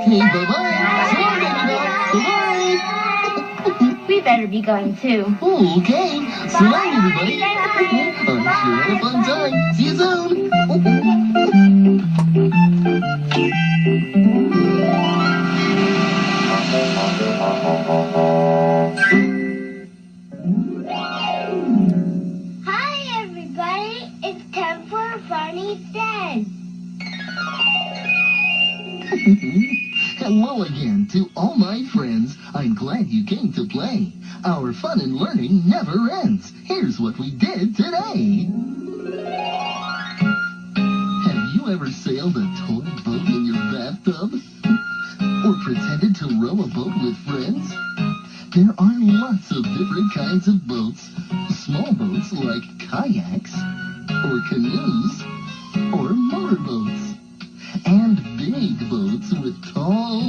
Hey, bye-bye. So long, baby doll. Bye-bye. We better be going too. Okay. So long, everybody. I sure had a fun time. See you soon. Hi, everybody. It's time for Barney Says. Hello again to all my friends. I'm glad you came to play. Our fun and learning never ends. Here's what we did today. Have you ever sailed a toy boat in your bathtub? Or pretended to row a boat with friends? There are lots of different kinds of boats. Small boats like kayaks or canoes,